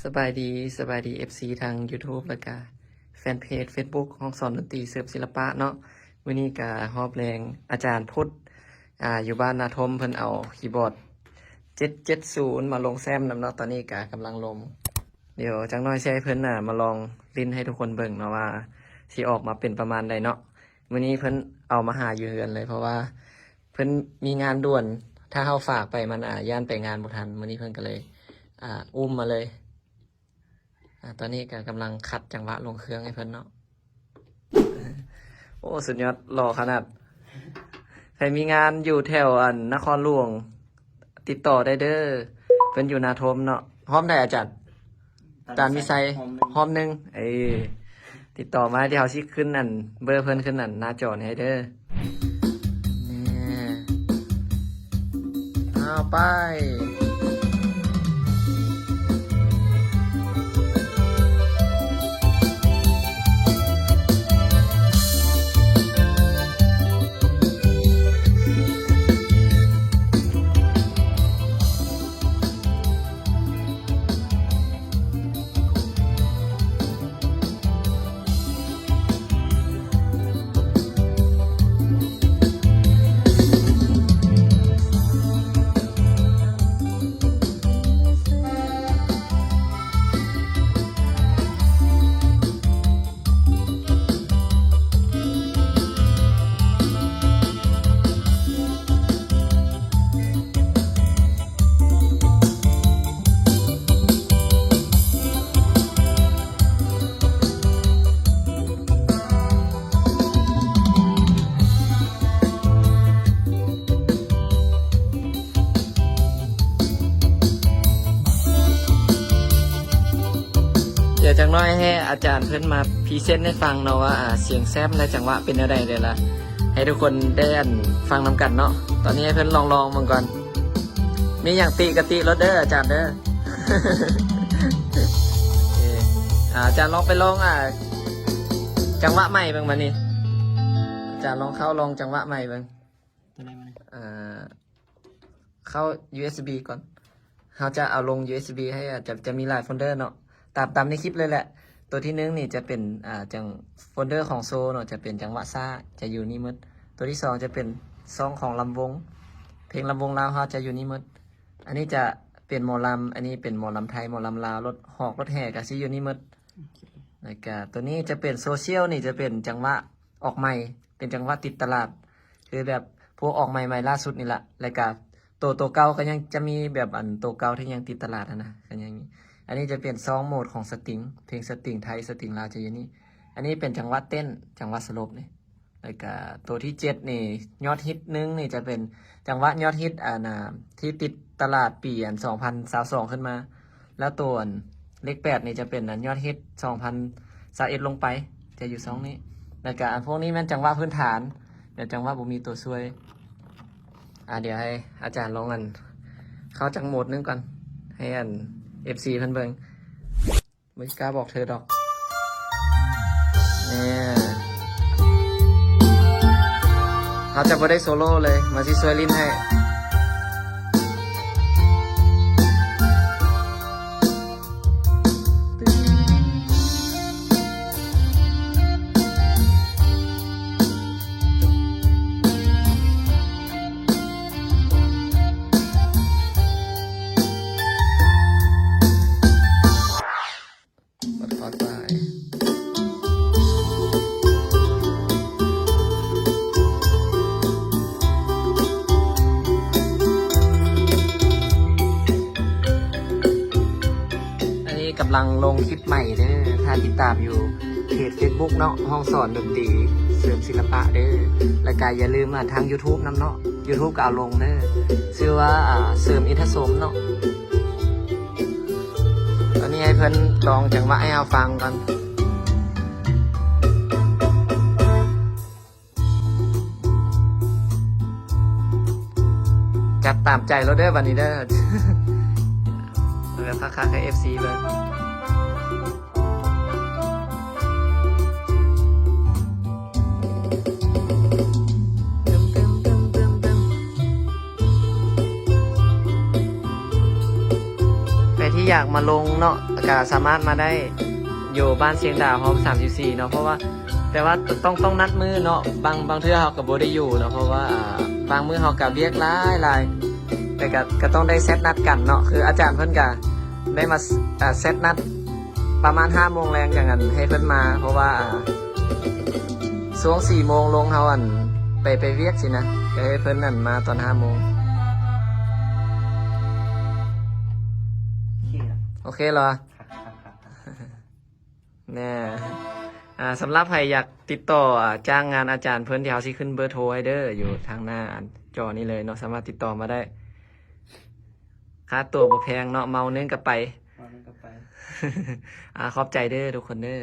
สบายดีFC ทาง YouTube แล้วก็แฟนเพจ Facebook ห้องสอนดนตรีเสริมศิลปะเนาะวันนี้ก็ฮอบแรงอาจารย์พุทธอยู่บ้านนาทมเพิ่นเอาคีย์บอร์ด770มาลงแซมนำเนาะตอนนี้ก็กำลังลงเดี๋ยวจังน้อยใช้เพิ่นมาลองลิ้นให้ทุกคนเบิ่งเนาะว่าสิออกมาเป็นประมาณใดเนาะวันนี้เพิ่นเอามาหาอยู่เฮือนเลยเพราะว่าเพิ่นมีงานด่วนถ้าเฮาฝากไปมันย่านไปงานบ่ทันวันนี้เพิ่นก็เลยอุ้มมาเลยตอนนี้ก็กำลังคัดจังหวะลงเครื่องให้เพิ่นเนาะ โอ้สุดยอดหล่อขนาดใครมีงานอยู่แถวนครหลวงติดต่อได้เด้อเพิ่นอยู่นาทมเนาะพร้อมได้อาจารย์มีไซพร้อมหนึ่งติดต่อมาเดี๋ยวสิขึ้นเบอร์เพิ่นขึ้นหน้าจอให้เด้อนี่เอาไปเดี๋ยวจังน้อยให้อาจารย์เพิ่นมาพรีเซนต์ให้ฟังเนาะว่าเสียงแซมและจังหวะเป็นอะไรเดี๋ยวละให้ทุกคนได้ฟังนำกันเนาะตอนนี้ให้เพิ่นลองมันก่อนมีอย่างติกะติรถเด้ออาจารย์เด้อ อาจารย์ลองจังหวะใหม่เบิ่งมานี่อาจารย์ลองจังหวะใหม่เบิ่งเข้า USB ก่อนเขาจะเอาลง USB ให้จะมีหลายโฟลเดอร์เนาะตามในคลิปเลยแหละตัวที่1นี่จะเป็นจังโฟลเดอร์ของโซเนาะจะเป็นจังหวะซ่าจะอยู่นี่หมดตัวที่2จะเป็นซองของลำวงเพลงลำวงลาวเขาจะอยู่นี่หมดอันนี้จะเป็นหมอลำอันนี้เป็นหมอลำไทยหมอลำลาวรถหอกรถแห่ก็สิอยู่นี่หมดแล้วก็ตัวนี้จะเป็นโซเชียลนี่จะเป็นจังหวะออกใหม่เป็นจังหวะติดตลาดคือแบบพวกออกใหม่ล่าสุดนี่แหละแล้วก็ตัวเก่าก็ยังจะมีแบบตัวเก่าที่ยังติดตลาดนะก็ยังมีอันนี้จะเปลี่ยนซองโหมดของสตริงเพลงสตริงไทยสตริงลาวจะอยู่นี่อันนี้เป็นจังหวะเต้นจังหวะสโลปนี่แล้วก็ตัวที่7นี่ยอดฮิตนึงนี่จะเป็นจังหวะยอดฮิตที่ติดตลาดปี2022ขึ้นมาแล้วตัวเลข8นี่จะเป็นยอดฮิต2021ลงไปจะอยู่2นี้แล้วก็พวกนี้มันจังหวะพื้นฐานเดี๋ยวจังหวะบ่มีตัวช่วยเดี๋ยวให้อาจารย์ลองเข้าจังโหมดนึงก่อนให้FC เพิ่นเบิ่งไม่กล้าบอกเธอดอกเนี่ยเขาจะบ่ได้โซโล่เลยมาสิช่วยลิ้นให้กำลังลงคลิปใหม่เด้อถ้าติดตามอยู่เพจ Facebook เนาะห้องสอนดนตรีเสริมศิลปะเด้อและก็อย่าลืมทาง YouTube นำเนาะ YouTube ก็เอาลงเด้อชื่อว่าเสริมอินทสมเนาะตอนนี้ให้เพิ่นลองจังหวะให้เอาฟังกันจัดตามใจเราเด้อวันนี้เด้อ แล้วพักให้ FC เลย ย อยากมาลงเนาะก็สามารถมาได้อยู่บ้านเชียงดาวห้อง34เนาะเพราะว่าแต่ว่าต้องนัดมือเนาะบางเทื่อเฮาก็บ่ได้อยู่เนาะเพราะว่าบางมื้อเฮาก็เรียกหลายแต่ก็ต้องได้เซตนัดกันเนาะคืออาจารย์เพิ่นก็ได้มาเซตนัดประมาณ 5 โมงแรงอย่างนั้นให้เพิ่นมาเพราะว่าช่วง 4 โมงลงเฮาไปเวียกสินะก็ให้เพิ่นนั่นมาตอน 5 โมงโอเคเหรอแน่สำหรับใครอยากติดต่อจ้างงานอาจารย์เพิ่นที่เฮาสิขึ้นเบอร์โทรให้เด้ออยู่ทางหน้าจอนี้เลยเนาะสามารถติดต่อมาได้ค่าตัวบ่แพงเนาะเมานึงก็ไปขอบใจเด้อทุกคนเด้อ